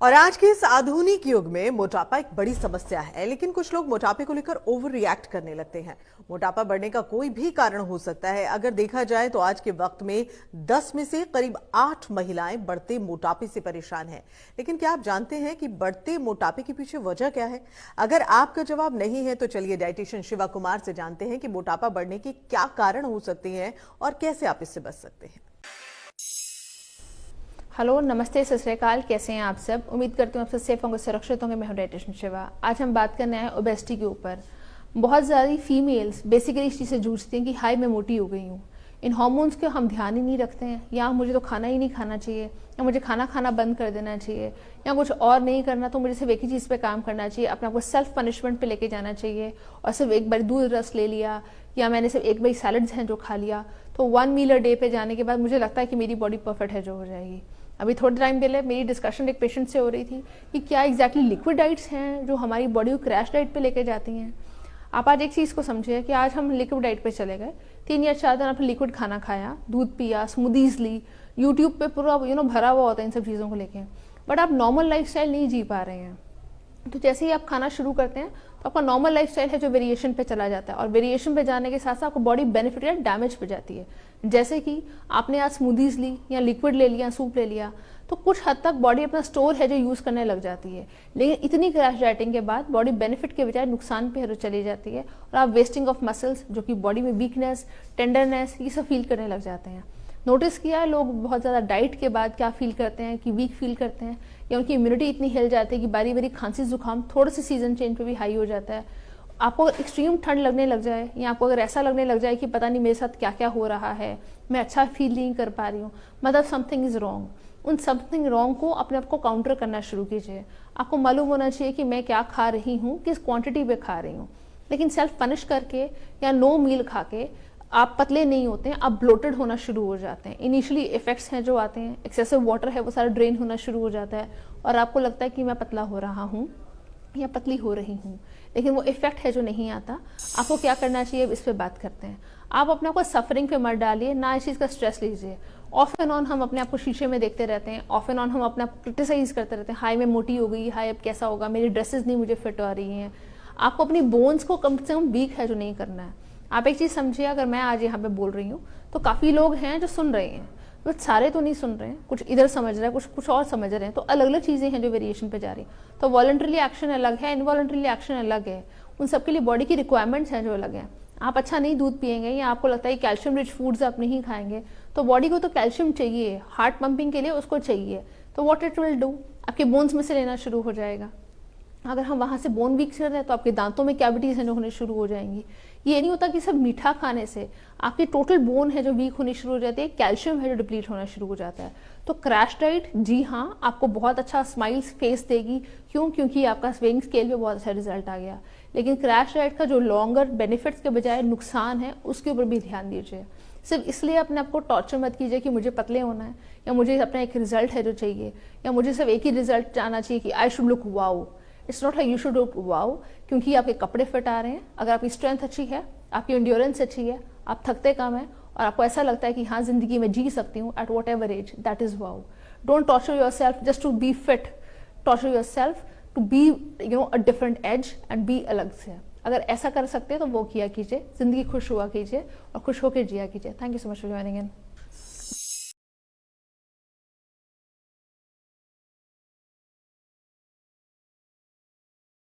और आज के इस आधुनिक युग में मोटापा एक बड़ी समस्या है, लेकिन कुछ लोग मोटापे को लेकर ओवर रिएक्ट करने लगते हैं। मोटापा बढ़ने का कोई भी कारण हो सकता है। अगर देखा जाए तो आज के वक्त में 10 में से करीब 8 महिलाएं बढ़ते मोटापे से परेशान हैं। लेकिन क्या आप जानते हैं कि बढ़ते मोटापे के पीछे वजह क्या है? अगर आपका जवाब नहीं है तो चलिए डाइटिशियन शिवा कुमार से जानते हैं कि मोटापा बढ़ने के क्या कारण हो सकते हैं और कैसे आप इससे बच सकते हैं। हेलो, नमस्ते, सत श्री अकाल। कैसे हैं आप सब? उम्मीद करती हूँ आप सब सेफ होंगे, सुरक्षित होंगे। मैं हूं डाइटिशियन शिवा। आज हम बात करने आए ओबेसिटी के ऊपर। बहुत सारी फीमेल्स बेसिकली इस चीज़ से जूझती हैं कि हाई मैं मोटी हो गई हूँ। इन हार्मोन्स के हम ध्यान ही नहीं रखते हैं, या मुझे तो खाना ही नहीं खाना चाहिए, या मुझे खाना खाना बंद कर देना चाहिए, या कुछ और नहीं करना तो मुझे सिर्फ एक ही चीज़ पे काम करना चाहिए, अपने आप को सेल्फ पनिशमेंट पे लेके जाना चाहिए। और सिर्फ एक बार दूध रस ले लिया, या मैंने सिर्फ एक बार सैलड्स हैं जो खा लिया, तो 1 मील अ डे पे जाने के बाद मुझे लगता है कि मेरी बॉडी परफेक्ट है जो हो जाएगी। अभी थोड़े टाइम पहले मेरी डिस्कशन एक पेशेंट से हो रही थी कि क्या एग्जैक्टली लिक्विड डाइट्स हैं जो हमारी बॉडी को क्रैश डाइट पे लेके जाती हैं। आप आज एक चीज़ को समझिए कि आज हम लिक्विड डाइट पे चले गए, 3 या 4 दिन आपने लिक्विड खाना खाया, दूध पिया, स्मूदीज ली, यूट्यूब पे पूरा भरा हुआ होता है इन सब चीज़ों को लेके, बट आप नॉर्मल लाइफस्टाइल नहीं जी पा रहे हैं। तो जैसे ही आप खाना शुरू करते हैं तो आपका नॉर्मल लाइफस्टाइल है जो वेरिएशन पे चला जाता है, और वेरिएशन पे जाने के साथ साथ आपको बॉडी बेनिफिट या डैमेज पे जाती है। जैसे कि आपने आज स्मूदीज ली, या लिक्विड ले लिया, सूप ले लिया, तो कुछ हद तक बॉडी अपना स्टोर है जो यूज करने लग जाती है, लेकिन इतनी क्रैश डाइटिंग के बाद बॉडी बेनिफिट के बजाय नुकसान पे चली जाती है, और आप वेस्टिंग ऑफ मसल्स, जो कि बॉडी में वीकनेस, टेंडरनेस, ये सब फील करने लग जाते हैं। नोटिस किया है लोग बहुत ज़्यादा डाइट के बाद क्या फील करते हैं कि वीक फील करते हैं, या उनकी इम्यूनिटी इतनी हिल जाती है कि बारी बारी खांसी जुकाम थोड़े से सीजन चेंज पे भी हाई हो जाता है। आपको एक्सट्रीम ठंड लगने लग जाए, या आपको अगर ऐसा लगने लग जाए कि पता नहीं मेरे साथ क्या क्या हो रहा है, मैं अच्छा फील नहीं कर पा रही हूँ, मतलब समथिंग इज रॉन्ग। उन समथिंग रॉन्ग को अपने आप को काउंटर करना शुरू कीजिए। आपको मालूम होना चाहिए कि मैं क्या खा रही हूँ, किस क्वांटिटी पे खा रही हूँ। लेकिन सेल्फ पनिश करके या नो मील खा के आप पतले नहीं होते हैं, आप ब्लोटेड होना शुरू हो जाते हैं। इनिशियली इफेक्ट्स हैं जो आते हैं, एक्सेसिव वाटर है वो सारा ड्रेन होना शुरू हो जाता है, और आपको लगता है कि मैं पतला हो रहा हूँ या पतली हो रही हूँ, लेकिन वो इफेक्ट है जो नहीं आता। आपको क्या करना चाहिए, इस पर बात करते हैं। आप अपने आप को सफरिंग पे मत डालिए, ना इस चीज़ का स्ट्रेस लीजिए। ऑफ एंड ऑन हम अपने आप को शीशे में देखते रहते हैं, ऑफ एंड ऑन हम अपने आप को क्रिटिसाइज करते रहते हैं, हाई मैं मोटी हो गई, हाई अब कैसा होगा, मेरी ड्रेसेस नहीं मुझे फिट आ रही हैं। आपको अपनी बोन्स को कम से कम वीक है जो नहीं करना है। आप एक चीज़ समझिए, अगर मैं आज यहाँ पे बोल रही हूँ तो काफ़ी लोग हैं जो सुन रहे हैं, तो सारे तो नहीं सुन रहे हैं, कुछ इधर समझ रहे हैं, कुछ और समझ रहे हैं, तो अलग अलग चीज़ें हैं जो वेरिएशन पे जा रही हैं। तो वॉलंटरीली एक्शन अलग है, इनवॉलंटरीली एक्शन अलग है। उन सबके लिए बॉडी की रिक्वायरमेंट्स हैं जो अलग हैं। आप अच्छा नहीं दूध पिएंगे, या आपको लगता है कैल्शियम रिच फूड्स आप नहीं खाएंगे, तो बॉडी को तो कैल्शियम चाहिए, हार्ट पंपिंग के लिए उसको चाहिए, तो व्हाट इट विल डू, आपके बोन्स में से लेना शुरू हो जाएगा। अगर हम वहाँ से बोन वीक कर रहे हैं तो आपके दांतों में कैविटीज हैं जो होने शुरू हो जाएंगी। ये नहीं होता कि सब मीठा खाने से आपकी टोटल बोन है जो वीक होनी शुरू हो जाती है, कैल्शियम है जो डिप्लीट होना शुरू हो जाता है। तो क्रैश डाइट, जी हाँ, आपको बहुत अच्छा स्माइल्स फेस देगी। क्यों? क्योंकि आपका वेइंग स्केल पे बहुत अच्छा रिजल्ट आ गया। लेकिन क्रैश डाइट का जो लॉन्गर बेनिफिट्स के बजाय नुकसान है, उसके ऊपर भी ध्यान दीजिए। सिर्फ इसलिए अपने आप को टॉर्चर मत कीजिए कि मुझे पतले होना है, या मुझे अपना एक रिजल्ट है जो चाहिए, या मुझे सिर्फ एक ही रिजल्ट आना चाहिए कि I should look wow. It's not you should look wow, क्योंकि आपके कपड़े फिट आ रहे हैं, अगर आपकी स्ट्रेंथ अच्छी है, आपकी एंड्योरेंस अच्छी है, आप थकते कम है, और आपको ऐसा लगता है कि हाँ जिंदगी में जी सकती हूँ at whatever age, that is wow. Don't torture yourself just to be fit, torture yourself to be a different age and be अलग से। अगर ऐसा कर सकते हैं तो वो किया कीजिए, जिंदगी खुश हुआ कीजिए और खुश होकर जिया कीजिए। Thank you so much for joining in.